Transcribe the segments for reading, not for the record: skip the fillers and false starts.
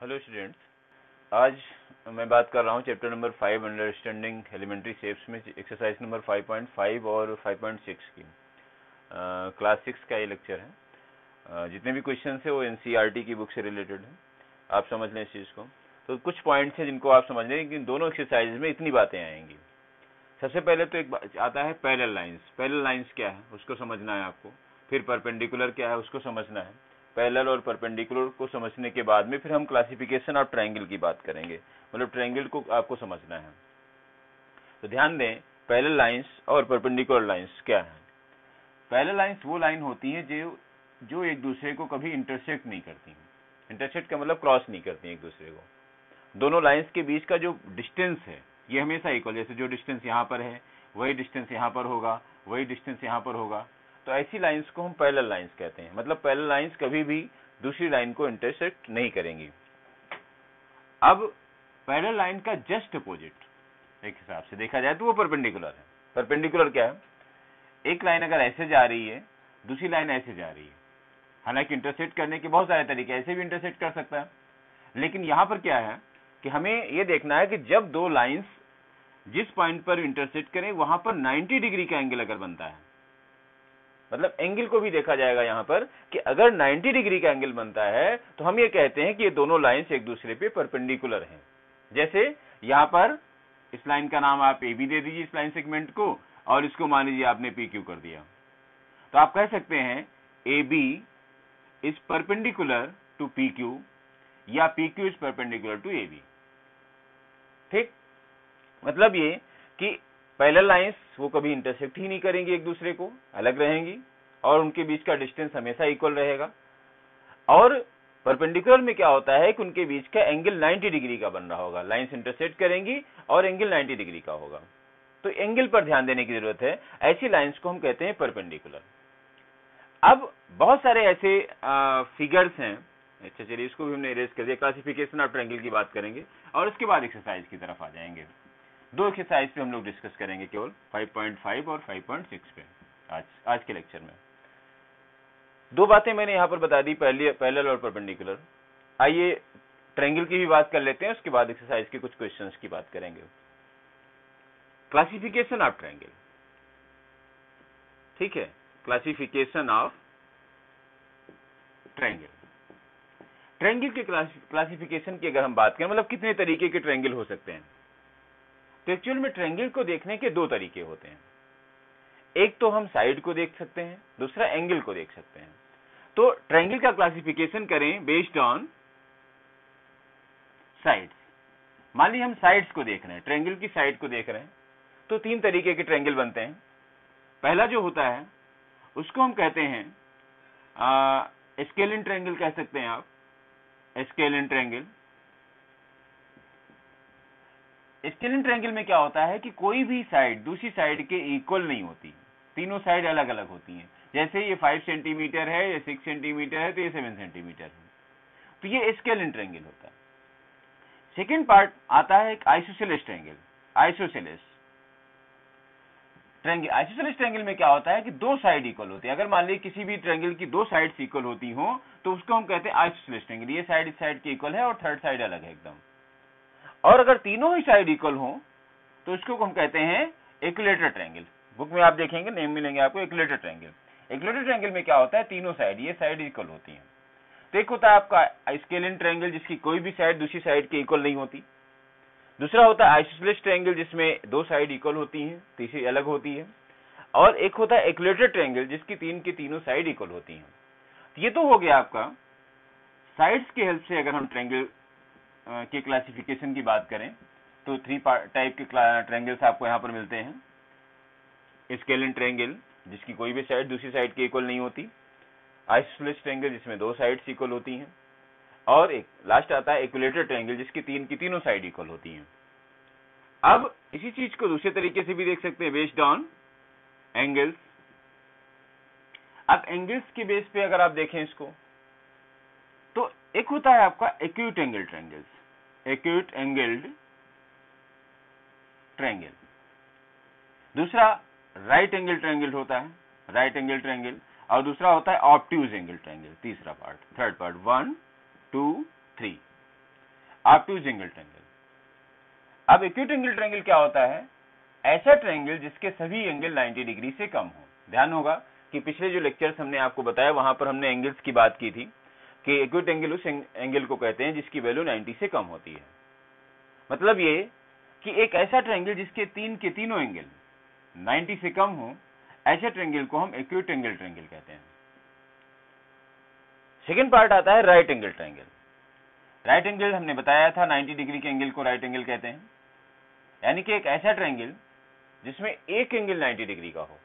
Hello students, आज मैं बात कर रहा हूँ chapter number 5 understanding elementary shapes में एक्सरसाइज नंबर 5.5 और 5.6 की क्लास 6 का ये लेक्चर है। जितने भी क्वेश्चन है वो एनसीईआरटी की बुक से रिलेटेड है, आप समझ लें इस चीज़ को। तो कुछ पॉइंट्स हैं जिनको आप समझ लें कि दोनों एक्सरसाइज में इतनी बातें आएंगी। सबसे पहले तो एक आता है पैरेलल लाइंस। पैरेलल लाइंस क्या है उसको समझना है आपको, फिर परपेंडिकुलर क्या है उसको समझना है। पैरेलल और परपेंडिकुलर को समझने के बाद में फिर हम क्लासिफिकेशन ऑफ ट्रायंगल की बात करेंगे, मतलब ट्रायंगल को आपको समझना है। तो ध्यान दें, पैरेलल लाइंस और परपेंडिकुलर लाइंस क्या है। पैरेलल लाइंस वो लाइन होती है जो एक दूसरे को कभी इंटरसेक्ट नहीं करती। इंटरसेक्ट का मतलब क्रॉस नहीं करती एक दूसरे को। दोनों लाइंस के बीच का जो डिस्टेंस है ये हमेशा इक्वल, जैसे जो डिस्टेंस यहाँ पर है वही डिस्टेंस यहाँ पर होगा, वही डिस्टेंस यहाँ पर होगा। तो ऐसी लाइंस को हम पैरेलल लाइंस कहते हैं, मतलब पैरेलल लाइंस कभी भी दूसरी लाइन को इंटरसेक्ट नहीं करेंगी। अब पैरेलल लाइन का जस्ट अपोजिट एक हिसाब से देखा जाए तो वो परपेंडिकुलर है। परपेंडिकुलर क्या है? एक लाइन अगर ऐसे जा रही है, दूसरी लाइन ऐसे जा रही है। हालांकि इंटरसेक्ट करने के बहुत सारे तरीके, ऐसे भी इंटरसेक्ट कर सकता है, लेकिन यहां पर क्या है कि हमें यह देखना है कि जब दो लाइंस जिस पॉइंट पर इंटरसेक्ट करें वहां पर 90 डिग्री का एंगल अगर बनता है, मतलब एंगल को भी देखा जाएगा यहां पर कि अगर 90 डिग्री का एंगल बनता है तो हम ये कहते हैं कि ये दोनों लाइंस एक दूसरे पे परपेंडिकुलर हैं। जैसे यहां पर इस लाइन का नाम आप ए बी दे दीजिए, इस लाइन सेगमेंट को, और इसको मान लीजिए आपने पी क्यू कर दिया। तो आप कह सकते हैं A B is perpendicular to P Q या P Q is perpendicular to A B. ठीक, मतलब ये कि पैरेलल लाइंस वो कभी इंटरसेक्ट ही नहीं करेंगी, एक दूसरे को अलग रहेंगी और उनके बीच का डिस्टेंस हमेशा इक्वल रहेगा। और परपेंडिकुलर में क्या होता है कि उनके बीच का एंगल 90 डिग्री का बन रहा होगा, लाइंस इंटरसेक्ट करेंगी और एंगल 90 डिग्री का होगा। तो एंगल पर ध्यान देने की जरूरत है, ऐसी लाइंस को हम कहते हैं परपेंडिकुलर। अब बहुत सारे ऐसे फिगर्स हैं। अच्छा चलिए, इसको भी हमने इरेज कर दिया। क्लासिफिकेशन ऑफ ट्रायंगल की बात करेंगे और उसके बाद एक्सरसाइज की तरफ आ जाएंगे। दो एक्सरसाइज पे हम लोग डिस्कस करेंगे केवल, 5.5 और 5.6 पे आज के लेक्चर में। दो बातें मैंने यहां पर बता दी, पहली पैरेलल और परपेंडिकुलर। आइए ट्रायंगल की भी बात कर लेते हैं, उसके बाद एक्सरसाइज के कुछ क्वेश्चंस की बात करेंगे। क्लासिफिकेशन ऑफ ट्रायंगल, ठीक है, क्लासिफिकेशन ऑफ ट्रायंगल। ट्रायंगल के क्लासिफिकेशन की अगर हम बात करें, मतलब कितने तरीके के ट्रायंगल हो सकते हैं, तो एक्चुअल में ट्रायंगल को देखने के दो तरीके होते हैं। एक तो हम साइड को देख सकते हैं, दूसरा एंगल को देख सकते हैं। तो ट्रायंगल का क्लासिफिकेशन करें बेस्ड ऑन साइड्स। मान लीजिए हम साइड्स को देख रहे हैं, ट्रायंगल की साइड को देख रहे हैं, तो तीन तरीके के ट्रायंगल बनते हैं। पहला जो होता है उसको हम कहते हैं स्केलिन ट्रायंगल कह सकते हैं आप, स्केलिन ट्रायंगल। स्केलिन ट्रायंगल में क्या होता है कि कोई भी साइड दूसरी साइड के इक्वल नहीं होती, तीनों साइड अलग अलग होती हैं। जैसे ये 5 सेंटीमीटर है, ये 6 सेंटीमीटर है, तो ये 7 सेंटीमीटर है, तो ये स्केलिन ट्रायंगल होता है। सेकेंड पार्ट आता है एक isosceles triangle. Isosceles triangle, isosceles triangle में क्या होता है कि दो साइड इक्वल होती है। अगर मान लीजिए किसी भी ट्रायंगल की दो साइड्स इक्वल होती हो तो उसको हम कहते हैं आइसोसेलेस ट्रायंगल। ये साइड इस साइड की इक्वल है और थर्ड साइड अलग है एकदम। और अगर तीनों ही साइड इक्वल हो तो इसको हम कहते हैं इक्विलेटरल ट्रायंगल। बुक में आप देखेंगे, नेम मिलेंगे आपको इक्विलेटरल ट्रायंगल। इक्विलेटरल ट्रायंगल में क्या होता है, तीनों साइड, ये साइड इक्वल होती है। तो एक होता है आपका स्केलिन ट्रायंगल जिसकी कोई भी साइड दूसरी साइड के इक्वल नहीं होती। दूसरा होता है आइसोसेलेस ट्रायंगल जिसमें दो साइड इक्वल होती हैं, तीसरी अलग होती है। और एक होता है इक्विलेटरल ट्रायंगल जिसकी तीनों साइड इक्वल होती हैं। ये तो हो गया आपका साइड्स की हेल्प से। अगर हम ट्रायंगल के क्लासिफिकेशन की बात करें तो 3 टाइप के ट्रायंगल्स आपको यहां पर मिलते हैं। स्केलिन ट्रायंगल जिसकी कोई भी साइड दूसरी साइड के इक्वल नहीं होती, आइसोसेलेस ट्रायंगल जिसमें दो साइड्स इक्वल होती हैं, और एक लास्ट आता है इक्विलेटरल ट्रायंगल जिसकी तीनों साइड इक्वल होती हैं। अब इसी चीज को दूसरे तरीके से भी देख सकते हैं बेस्ड ऑन एंगल्स। अब एंगल्स के बेस पे अगर आप देखें इसको, तो एक होता है आपका acute angle triangles, acute angled triangle. दूसरा राइट एंगल ट्रायंगल होता है, राइट एंगल ट्रायंगल। और दूसरा होता है ऑब्ट्यूज एंगल ट्रायंगल, तीसरा part, third part, 1 2 3। Obtuse angle triangle. अब एक्यूट एंगल ट्रायंगल क्या होता है? ऐसा ट्रायंगल जिसके सभी एंगल 90 डिग्री से कम हो। ध्यान होगा कि पिछले जो लेक्चर्स हमने आपको बताया वहां पर हमने एंगल्स की बात की थी कि एक्यूट एंगल उस एंगल को कहते हैं जिसकी वैल्यू 90 से कम होती है। मतलब ये कि एक ऐसा ट्रायंगल जिसके तीनों एंगल 90 से कम हो, ऐसे ट्रायंगल को हम एक्यूट एंगल ट्रायंगल कहते हैं। सेकेंड पार्ट आता है right angle triangle. Right angle हमने बताया था 90 डिग्री के एंगल को राइट एंगल कहते हैं, यानी कि एक ऐसा ट्रायंगल जिसमें एक एंगल 90 डिग्री का हो,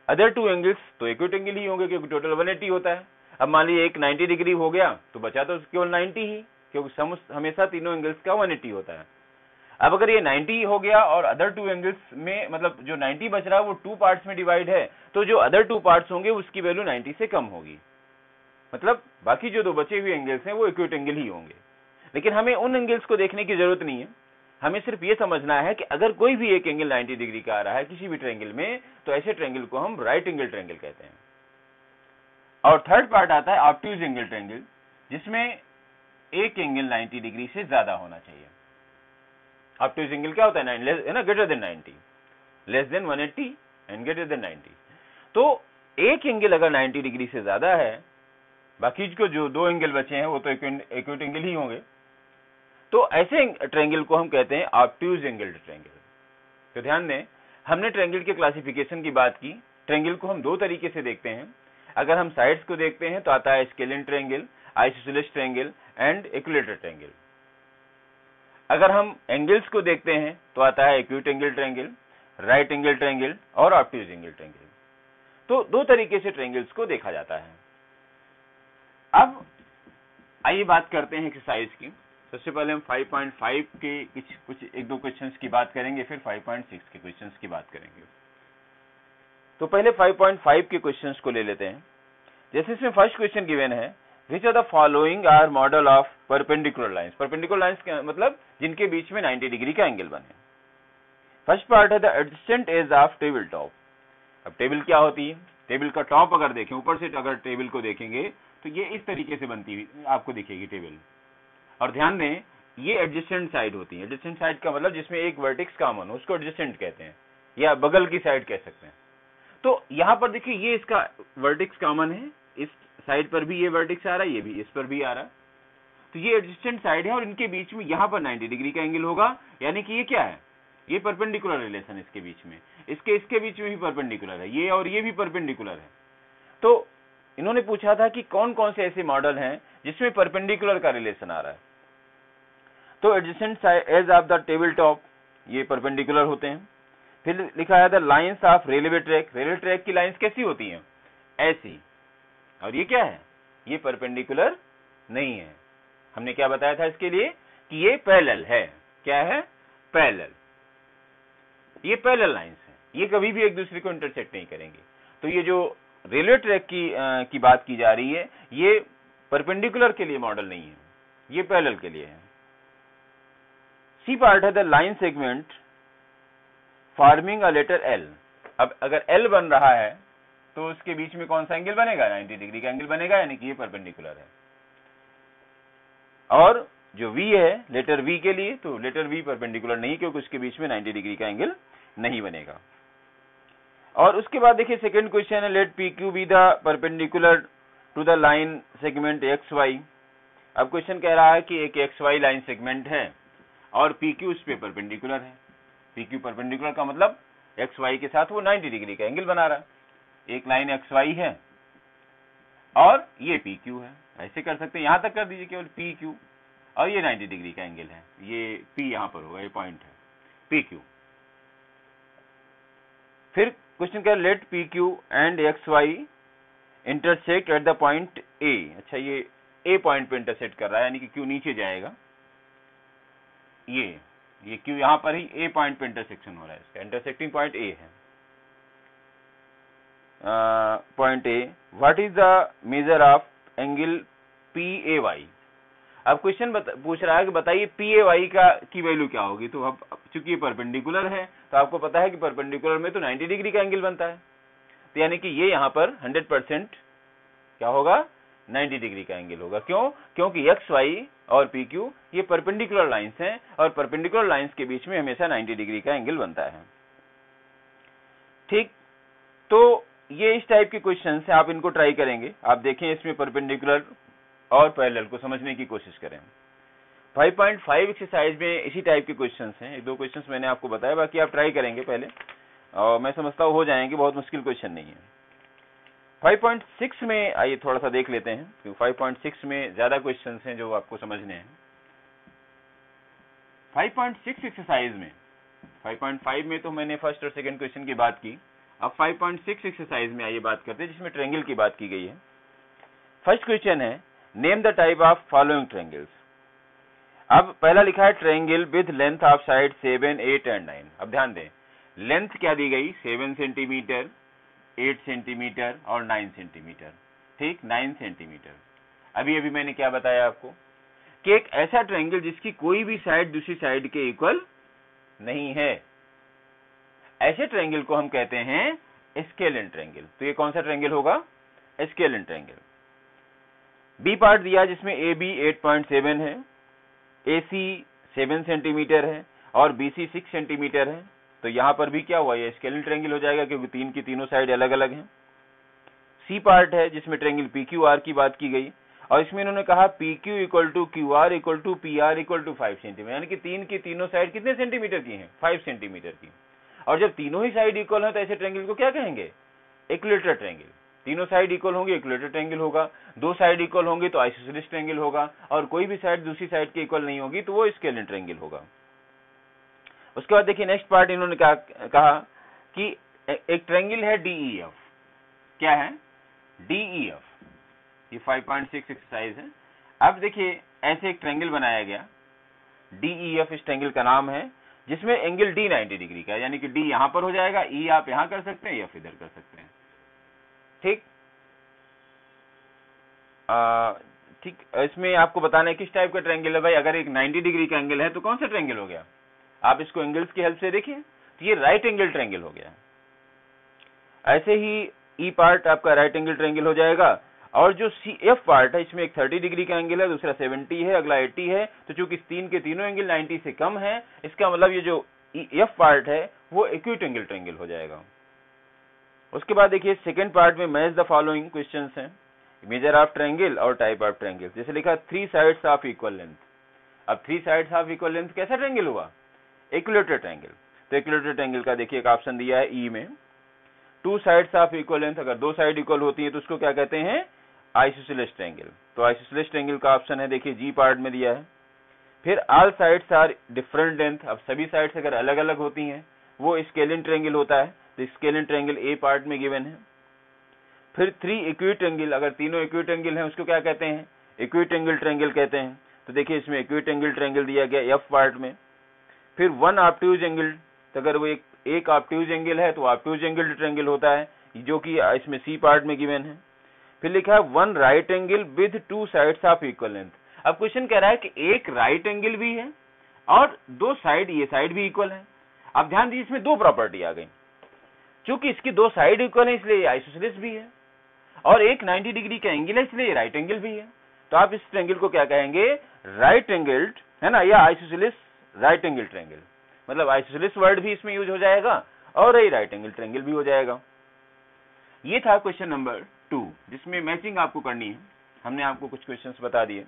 अदर टू एंगल्स तो एक्यूट एंगल ही होंगे क्योंकि टोटल 180 होता है। अब मान लीजिए एक 90 डिग्री हो गया तो बचा तो केवल 90 ही, क्योंकि हमेशा तीनों एंगल्स का 180 होता है। अब अगर ये 90 हो गया और अदर टू एंगल्स में मतलब जो 90 बच रहा है वो 2 पार्ट्स में डिवाइड है, तो जो अदर 2 पार्ट्स होंगे उसकी वैल्यू 90 से कम होगी। मतलब बाकी जो 2 बचे हुए एंगल्स हैं वो एक्यूट एंगल ही होंगे। लेकिन हमें उन एंगल्स को देखने की जरूरत नहीं है, हमें सिर्फ ये समझना है कि अगर कोई भी एक एंगल 90 डिग्री का आ रहा है किसी भी ट्रायंगल में, तो ऐसे ट्रायंगल को हम राइट एंगल ट्रायंगल कहते हैं। और थर्ड पार्ट आता है ऑब्ट्यूज एंगल ट्रायंगल, जिसमें एक एंगल 90 डिग्री से ज्यादा होना चाहिए। ऑब्ट्यूज एंगल क्या होता है? है ना, greater than 90, less than 180 and greater than 90। तो एक एंगल अगर 90 डिग्री से ज्यादा है, बाकी को जो 2 एंगल बचे हैं वो तो एक्यूट एंगल ही होंगे, तो ऐसे ट्रायंगल को हम कहते हैं ऑब्ट्यूज एंगल ट्रायंगल। तो ध्यान दें, हमने ट्रायंगल के क्लासिफिकेशन की बात की। ट्रायंगल को हम 2 तरीके से देखते हैं। अगर हम साइड्स को देखते हैं तो आता है scalene triangle, isosceles triangle and equilateral triangle. अगर हम एंगल्स को देखते हैं तो आता है acute angle triangle, right angle triangle और ऑब्ट्यूज एंगल ट्रायंगल। तो 2 तरीके से ट्रायंगल्स को देखा जाता है। अब आइए बात करते हैं एक्सरसाइज की। सबसे पहले हम 5.5 के कुछ 1-2 क्वेश्चंस की बात करेंगे, फिर 5.6 के क्वेश्चंस की बात करेंगे। तो पहले 5.5 के क्वेश्चंस को ले लेते हैं। जैसे इसमें फर्स्ट क्वेश्चन गिवन है, which are the following are model of perpendicular lines. Perpendicular lines का मतलब जिनके बीच में 90 डिग्री का एंगल बने। फर्स्ट पार्ट है the adjacent edge of table top. अब टेबल क्या होती है? टेबल का टॉप अगर देखें, ऊपर से अगर टेबल को देखेंगे तो ये इस तरीके से बनती हुई आपको दिखेगी टेबल। और ध्यान दें, ये एडजेसेंट साइड होती है। एडजेसेंट साइड का मतलब जिसमें एक वर्टेक्स कॉमन हो उसको एडजेसेंट कहते हैं, या बगल की साइड कह सकते हैं। तो यहां पर देखिए ये इसका वर्टेक्स कॉमन है, इस साइड पर भी ये वर्टेक्स आ रहा है, ये भी इस पर भी आ रहा है, तो ये एडजेसेंट साइड है और इनके बीच में यहां पर 90 डिग्री का एंगल होगा। यानी कि ये क्या है? ये परपेंडिकुलर रिलेशन इसके बीच में, इसके बीच में भी परपेंडिकुलर है, ये और ये भी परपेंडिकुलर है। तो इन्होंने पूछा था कि कौन कौन से ऐसे मॉडल हैं जिसमें परपेंडिकुलर का रिलेशन आ रहा है। तो adjacent edge of the table top ये परपेंडिकुलर होते हैं। फिर लिखा है the lines of railway track. Railway track की लाइंस कैसी होती हैं? ऐसी। और ये क्या है? ये परपेंडिकुलर नहीं है। हमने क्या बताया था इसके लिए कि ये पैरेलल है। क्या है? पैरेलल। ये पैरेलल लाइंस है, ये कभी भी एक दूसरे को इंटरसेक्ट नहीं करेंगे। तो ये जो रेलवे ट्रैक की बात की जा रही है, ये परपेंडिकुलर के लिए मॉडल नहीं है, ये पैरेलल के लिए है। सी पार्ट है the line segment forming a letter L. अब अगर एल बन रहा है तो उसके बीच में कौन सा एंगल बनेगा? 90 डिग्री का एंगल बनेगा, यानी कि ये परपेंडिकुलर है। और जो वी है लेटर वी के लिए, तो लेटर वी परपेंडिकुलर नहीं, क्योंकि उसके बीच में 90 डिग्री का एंगल नहीं बनेगा। और उसके बाद देखिए सेकंड क्वेश्चन है, let P Q be the perpendicular to the line segment X Y. अब क्वेश्चन कह रहा है कि एक एक्स वाई लाइन सेगमेंट है और पी क्यू उस पे परपेंडिकुलर है। पी क्यू परपेंडिकुलर का मतलब एक्स वाई के साथ वो 90 डिग्री का एंगल बना रहा है। एक लाइन एक्स वाई है और ये पी क्यू है, ऐसे कर सकते हैं, यहां तक कर दीजिए केवल पी क्यू, और ये 90 डिग्री का एंगल है, ये पी यहां पर होगा, ये पॉइंट है पी क्यू। फिर क्वेश्चन क्या, let P Q and X Y intersect at the point A. अच्छा, ये ए पॉइंट पे इंटरसेक्ट कर रहा है, यानी कि क्यू नीचे जाएगा, ये क्यू यहां पर ही ए पॉइंट पे इंटरसेक्शन हो रहा है, इसका इंटरसेक्टिंग पॉइंट ए है। Point A, what is the measure of angle P A Y. अब क्वेश्चन पूछ रहा है कि बताइए पी ए वाई की वैल्यू क्या होगी। तो अब चूंकि ये परपेंडिकुलर है तो आपको पता है कि परपेंडिकुलर में तो 90 डिग्री का एंगल बनता है, तो यानी कि ये यहां पर 100% क्या होगा? 90 डिग्री का एंगल होगा। क्यों? क्योंकि एक्स वाई और PQ ये परपेंडिकुलर लाइंस हैं, और परपेंडिकुलर लाइंस के बीच में हमेशा 90 डिग्री का एंगल बनता है। ठीक, तो ये इस टाइप के क्वेश्चन है, आप इनको ट्राई करेंगे, आप देखें इसमें परपेंडिकुलर और पैरेलल को समझने की कोशिश करें। 5.5 एक्सरसाइज में इसी टाइप के क्वेश्चंस हैं, एक दो क्वेश्चंस मैंने आपको बताया, बाकी आप ट्राई करेंगे पहले, और मैं समझता हूँ हो जाएंगे, बहुत मुश्किल क्वेश्चन नहीं है। 5.6 में आइए थोड़ा सा देख लेते हैं, क्योंकि 5.6 में ज्यादा क्वेश्चंस हैं जो आपको समझने हैं। 5.6 एक्सरसाइज में, 5.5 में तो मैंने फर्स्ट और सेकंड क्वेश्चन की बात की, अब 5.6 एक्सरसाइज में आइए बात करते हैं, जिसमें ट्रायंगल की बात की गई है। फर्स्ट क्वेश्चन है, name the type of following triangles. अब पहला लिखा है triangle with length of side 7, 8 and 9। अब ध्यान दें, लेंथ क्या दी गई, 7 सेंटीमीटर, 8 सेंटीमीटर और 9 सेंटीमीटर। ठीक, 9 सेंटीमीटर। अभी अभी मैंने क्या बताया आपको कि एक ऐसा ट्रायंगल जिसकी कोई भी साइड दूसरी साइड के इक्वल नहीं है, ऐसे ट्रायंगल को हम कहते हैं स्केलेन ट्रायंगल। तो ये कौन सा ट्रायंगल होगा, स्केलेन ट्रायंगल। बी पार्ट दिया जिसमें AB 8.7 है, AC 7 सेंटीमीटर है और BC 6 सेंटीमीटर है, तो यहां पर भी क्या हुआ, ये स्केलेन ट्रायंगल हो जाएगा, क्योंकि तीन की तीनों साइड अलग अलग हैं। सी पार्ट है जिसमें ट्रायंगल PQR की बात की गई, और इसमें इन्होंने कहा PQ equal to QR equal to PR equal to 5 centimetre, यानी कि तीन की तीनों साइड कितने सेंटीमीटर की हैं, 5 सेंटीमीटर की। और जब तीनों ही साइड इक्वल है तो ऐसे ट्रायंगल को क्या कहेंगे, इक्विलेटरल ट्रायंगल। तीनों साइड इक्वल होंगे इक्विलेटरल ट्रायंगल होगा, दो साइड इक्वल होंगे तो आइसोसेलेस ट्रायंगल होगा, और कोई भी साइड दूसरी साइड के इक्वल नहीं होगी तो वो स्केलेन ट्रायंगल होगा। उसके बाद देखिए नेक्स्ट पार्ट इन्होंने कहा कि एक ट्रायंगल है DEF। क्या है, DEF, ये 5.6 एक्सरसाइज है। अब देखिए ऐसे एक ट्रायंगल बनाया गया, DEF इस ट्रायंगल का नाम है, जिसमें एंगल D 90 डिग्री का है, यानी कि D यहां पर हो जाएगा, E आप यहां कर सकते हैं या फिर इधर कर सकते हैं। ठीक, ठीक, इसमें आपको बताना है किस टाइप का ट्रायंगल है भाई। अगर एक 90 डिग्री का एंगल है तो कौन सा ट्रायंगल हो गया, आप इसको एंगल्स की हेल्प से देखिए, तो ये राइट एंगल ट्रायंगल हो गया। ऐसे ही ई पार्ट आपका राइट एंगल ट्रायंगल हो जाएगा, और जो CF पार्ट है इसमें एक 30 डिग्री का एंगल है, दूसरा 70 है, अगला 80 है, तो चूंकि तीन के तीनों एंगल 90 से कम है, इसका मतलब ये जो F पार्ट है वो एक्यूट एंगल ट्रायंगल हो जाएगा। उसके बाद देखिए सेकंड पार्ट में मैच द फॉलोइंग क्वेश्चंस हैं, मेजर ऑफ ट्रायंगल और टाइप ऑफ ट्रायंगल। जैसे लिखा 3 साइड्स ऑफ इक्वल लेंथ। अब 3 साइड्स ऑफ इक्वल लेंथ कैसा ट्रायंगल हुआ, इक्विलेटरल ट्रायंगल। तो इक्विलेटरल ट्रायंगल का देखिए एक ऑप्शन दिया है E में। 2 साइड्स ऑफ इक्वल लेंथ, अगर दो साइड इक्वल होती है तो उसको क्या कहते हैं, आइसोसेलेस ट्रायंगल। तो आइसोसेलेस ट्रायंगल का ऑप्शन है देखिए G पार्ट में दिया है। फिर all sides are different length, अब सभी साइड्स अगर अलग अलग होती हैं वो स्केलेन ट्रायंगल होता है, तो स्केलेन ट्रायंगल A पार्ट में गिवन है। फिर 3 इक्विट एंगल, अगर तीनों इक्विट एंगल हैं उसको क्या कहते हैं, इक्विट एंगल ट्रायंगल कहते हैं। तो देखिए इसमें इक्विट एंगल ट्रायंगल दिया गया F पार्ट में। फिर 1 ऑब्ट्यूज एंगल, तो अगर वो एक ऑब्ट्यूज एंगल है तो ऑब्ट्यूज एंगल ट्रायंगल होता है, जो कि इसमें C पार्ट में गिवन है। फिर लिखा है 1 right angle with 2 sides of equal length. अब क्वेश्चन कह रहा है कि एक राइट एंगल भी है और दो साइड, ये साइड भी इक्वल है। अब ध्यान दीजिए इसमें दो प्रॉपर्टी आ गई, चूंकि इसकी दो साइड इक्वल है इसलिए आइसोसेलेस भी है, और एक 90 डिग्री का एंगल है इसलिए राइट एंगल भी है। तो आप इस ट्रायंगल को क्या कहेंगे, राइट एंगल्ड, है ना, या आइसोसेलेस राइट एंगल ट्रायंगल। मतलब आइसोसेलेस वर्ड भी इसमें यूज हो जाएगा और ये राइट एंगल ट्रायंगल भी हो जाएगा। ये था क्वेश्चन नंबर 2, जिसमें मैचिंग आपको करनी है। हमने आपको कुछ क्वेश्चंस बता दिए।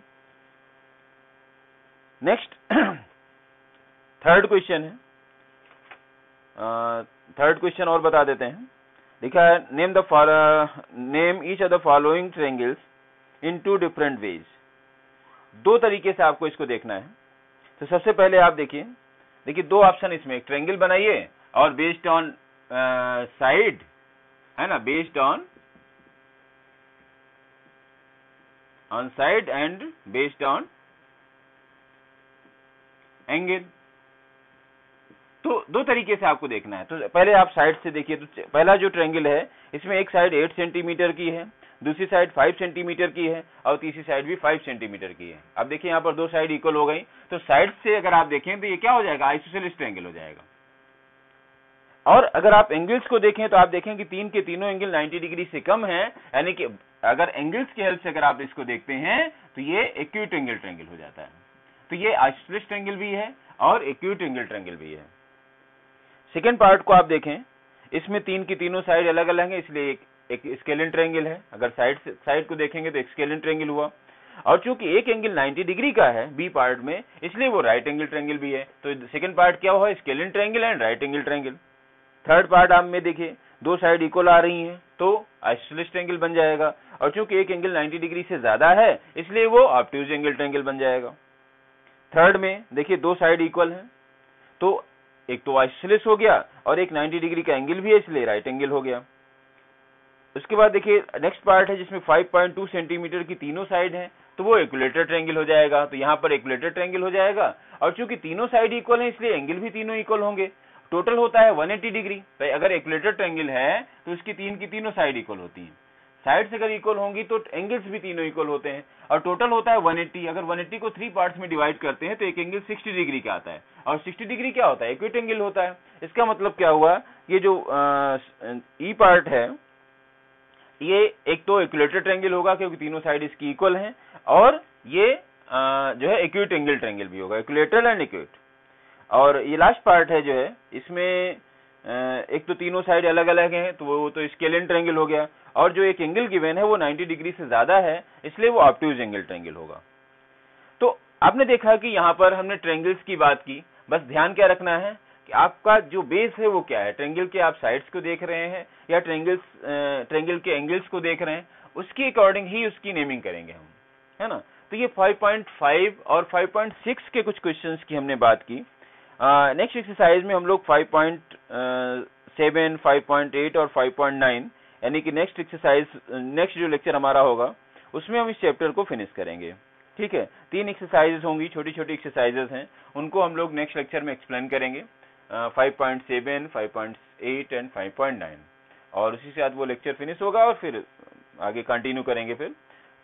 नेक्स्ट थर्ड क्वेश्चन है, थर्ड क्वेश्चन और बता देते हैं। लिखा है name each of the following triangles in 2 different ways. दो तरीके से आपको इसको देखना है। तो सबसे पहले आप देखिए दो ऑप्शन इसमें, एक ट्रायंगल बनाइए और बेस्ड ऑन साइड, है ना, based on side and based on angle. तो दो तरीके से आपको देखना है। तो पहले आप साइड से देखिए। तो पहला जो ट्रायंगल है इसमें एक साइड 8 सेंटीमीटर की है, दूसरी साइड 5 सेंटीमीटर की है, और तीसरी साइड भी 5 सेंटीमीटर की है। अब देखिए यहाँ पर दो साइड इक्वल हो गई, तो साइड से अगर आप देखें तो ये क्या हो जाएगा, आइसोसेलेस ट्रायंगल हो जाएगा। और अगर आप एंगल्स को देखें तो आप देखें कि तीन के तीनों एंगल 90 डिग्री से कम है, यानी कि अगर एंगल्स की हेल्प से अगर आप इसको देखते हैं तो ये एक्यूट एंगल ट्रायंगल हो जाता है। तो ये आइसोसेलेस ट्रायंगल भी है और एक्यूट एंगल ट्रायंगल भी है। सेकेंड पार्ट को आप देखें, इसमें तीन की तीनों साइड अलग अलग है, इसलिए एक स्केलिन ट्रायंगल है। अगर साइड को देखेंगे तो एक स्केलिन ट्रायंगल हुआ, और चूंकि एक एंगल 90 डिग्री का है बी पार्ट में, इसलिए वो राइट एंगल ट्रायंगल भी है। तो सेकंड पार्ट क्या हुआ, scalene triangle and right angle triangle. Third part आप में देखिए, दो साइड इक्वल आ रही हैं तो आइसोसेलेस ट्रायंगल बन जाएगा, और चूंकि एक एंगल 90 डिग्री से ज्यादा है इसलिए वो ऑब्ट्यूज एंगल ट्रायंगल बन जाएगा। थर्ड में देखिए दो साइड इक्वल हैं, तो एक तो आइसोसेलेस हो गया और एक 90 डिग्री का एंगल भी है, इसलिए राइट एंगल हो गया। उसके बाद देखिए नेक्स्ट पार्ट है जिसमें 5.2 सेंटीमीटर की तीनों साइड हैं, तो वो इक्विलेटर ट्रायंगल हो जाएगा। तो यहाँ पर इक्विलेटर ट्रायंगल हो जाएगा, और चूंकि तीनों साइड इक्वल है इसलिए एंगल भी तीनों इक्वल होंगे। टोटल होता है 180 डिग्री। तो अगर इक्विलेटर ट्रायंगल है तो उसकी तीन की तीनों साइड इक्वल होती हैं। साइड्स अगर इक्वल होंगी तो एंगल्स भी तीनों इक्वल होते हैं, और टोटल होता है 180। अगर 180 को 3 पार्ट्स में डिवाइड करते हैं तो एक एंगल 60 डिग्री का आता है, और 60 डिग्री क्या होता है, एक्यूट एंगल होता है। इसका मतलब क्या हुआ, ये जो ई पार्ट है ये एक तो इक्विलेटर ट्रायंगल होगा क्योंकि तीनों साइड इसकी इक्वल हैं, और ये जो है एक्यूट एंगल ट्रायंगल भी होगा, इक्विलेटर एंड एक्यूट। और ये लास्ट पार्ट है जो है, इसमें एक तो तीनों साइड अलग अलग हैं तो वो तो स्केलिन ट्रायंगल हो गया, और जो एक एंगल गिवन है वो 90 डिग्री से ज्यादा है इसलिए वो ऑब्ट्यूज एंगल ट्रायंगल होगा। तो आपने देखा कि यहाँ पर हमने ट्रायंगल्स की बात की। बस ध्यान क्या रखना है कि आपका जो बेस है वो क्या है, ट्रायंगल के आप साइड्स को देख रहे हैं या ट्रायंगल के एंगल्स को देख रहे हैं, उसके अकॉर्डिंग ही उसकी नेमिंग करेंगे हम, है ना। तो ये 5.5 और 5.6 के कुछ क्वेश्चंस की हमने बात की। नेक्स्ट एक्सरसाइज में हम लोग 5.7, 5.8 और 5.9 यानी कि नेक्स्ट एक्सरसाइज, नेक्स्ट जो लेक्चर हमारा होगा उसमें हम इस चैप्टर को फिनिश करेंगे। ठीक है, 3 एक्सरसाइजेस होंगी, छोटी छोटी एक्सरसाइजेस हैं, उनको हम लोग नेक्स्ट लेक्चर में एक्सप्लेन करेंगे। 5.7, 5.8 एंड 5.9, और उसी के साथ वो लेक्चर फिनिश होगा और फिर आगे कंटिन्यू करेंगे फिर।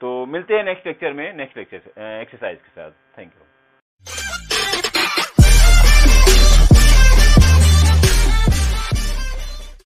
तो मिलते हैं नेक्स्ट लेक्चर में, नेक्स्ट लेक्चर एक्सरसाइज के साथ। Thank you.